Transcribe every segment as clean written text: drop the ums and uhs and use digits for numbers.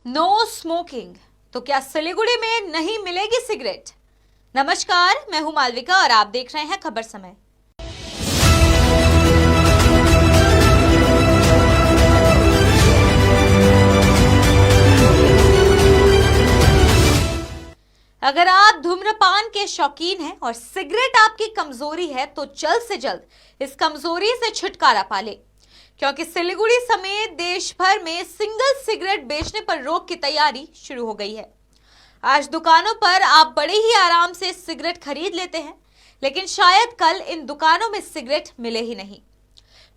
No smoking, तो क्या सिलीगुड़ी में नहीं मिलेगी सिगरेट? नमस्कार, मैं हूं मालविका और आप देख रहे हैं खबर समय। अगर आप धूम्रपान के शौकीन हैं और सिगरेट आपकी कमजोरी है तो जल्द से जल्द इस कमजोरी से छुटकारा पा ले, क्योंकि सिलीगुड़ी समेत देश भर में सिंगल सिगरेट बेचने पर रोक की तैयारी शुरू हो गई है। आज दुकानों पर आप बड़े ही आराम से सिगरेट खरीद लेते हैं, लेकिन शायद कल इन दुकानों में सिगरेट मिले ही नहीं।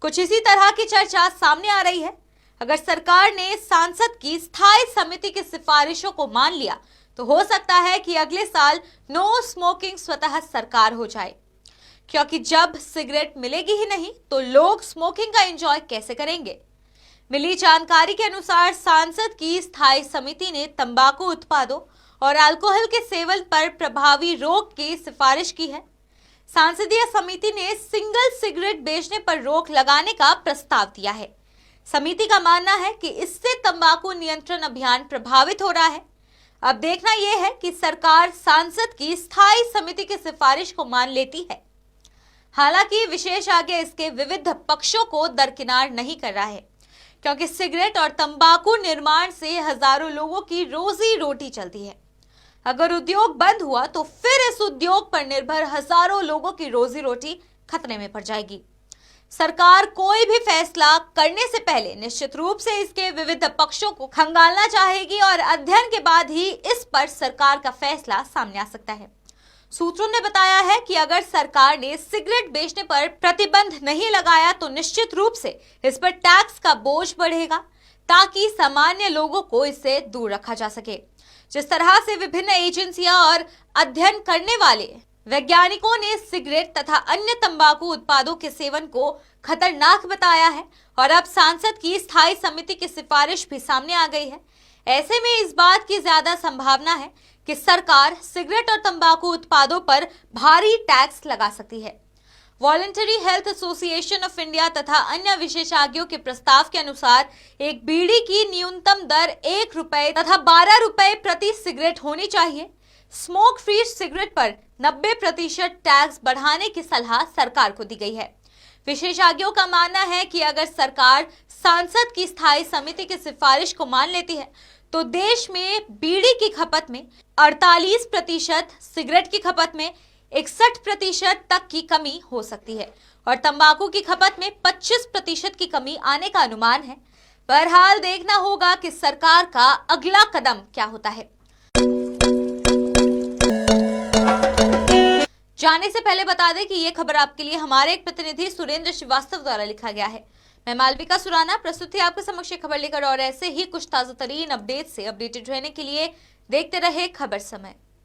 कुछ इसी तरह की चर्चा सामने आ रही है। अगर सरकार ने सांसद की स्थायी समिति की सिफारिशों को मान लिया तो हो सकता है कि अगले साल नो स्मोकिंग स्वतः सरकार हो जाए, क्योंकि जब सिगरेट मिलेगी ही नहीं तो लोग स्मोकिंग का एंजॉय कैसे करेंगे। मिली जानकारी के अनुसार सांसद की स्थायी समिति ने तंबाकू उत्पादों और अल्कोहल के सेवन पर प्रभावी रोक की सिफारिश की है। सांसदीय समिति ने सिंगल सिगरेट बेचने पर रोक लगाने का प्रस्ताव दिया है। समिति का मानना है कि इससे तंबाकू नियंत्रण अभियान प्रभावित हो रहा है। अब देखना यह है कि सरकार सांसद की स्थायी समिति की सिफारिश को मान लेती है। हालांकि विशेष आगे इसके विविध पक्षों को दरकिनार नहीं कर रहा है, क्योंकि सिगरेट और तंबाकू निर्माण से हजारों लोगों की रोजी रोटी चलती है। अगर उद्योग बंद हुआ तो फिर इस उद्योग पर निर्भर हजारों लोगों की रोजी रोटी खतरे में पड़ जाएगी। सरकार कोई भी फैसला करने से पहले निश्चित रूप से इसके विविध पक्षों को खंगालना चाहेगी और अध्ययन के बाद ही इस पर सरकार का फैसला सामने आ सकता है। सूत्रों ने बताया है कि अगर सरकार ने सिगरेट बेचने पर प्रतिबंध नहीं लगाया तो निश्चित रूप से इस पर टैक्स का बोझ बढ़ेगा, ताकि सामान्य लोगों को इससे दूर रखा जा सके। जिस तरह से विभिन्न एजेंसियां और अध्ययन करने वाले वैज्ञानिकों ने सिगरेट तथा अन्य तंबाकू उत्पादों के सेवन को खतरनाक बताया है और अब सांसद की स्थायी समिति की सिफारिश भी सामने आ गई है, ऐसे में इस बात की ज्यादा संभावना है कि सरकार सिगरेट और तंबाकू उत्पादों पर भारी टैक्स लगा सकती है। Voluntary health association of India तथा अन्य विशेषज्ञों के प्रस्ताव के अनुसार एक बीड़ी की न्यूनतम दर 1 रुपए तथा 12 रुपए प्रति सिगरेट होनी चाहिए। स्मोक फ्री सिगरेट पर 90% टैक्स बढ़ाने की सलाह सरकार को दी गई है। विशेषज्ञों का मानना है कि अगर सरकार सांसद की स्थायी समिति की सिफारिश को मान लेती है तो देश में बीड़ी की खपत में 48%, सिगरेट की खपत में 61% तक की कमी हो सकती है और तंबाकू की खपत में 25% की कमी आने का अनुमान है। बहरहाल देखना होगा कि सरकार का अगला कदम क्या होता है। जाने से पहले बता दें कि ये खबर आपके लिए हमारे एक प्रतिनिधि सुरेंद्र श्रीवास्तव द्वारा लिखा गया है। मैं मालविका सुराना प्रस्तुत थी आपके समक्ष खबर लेकर, और ऐसे ही कुछ ताजा तरीन अपडेट से अपडेटेड रहने के लिए देखते रहे खबर समय।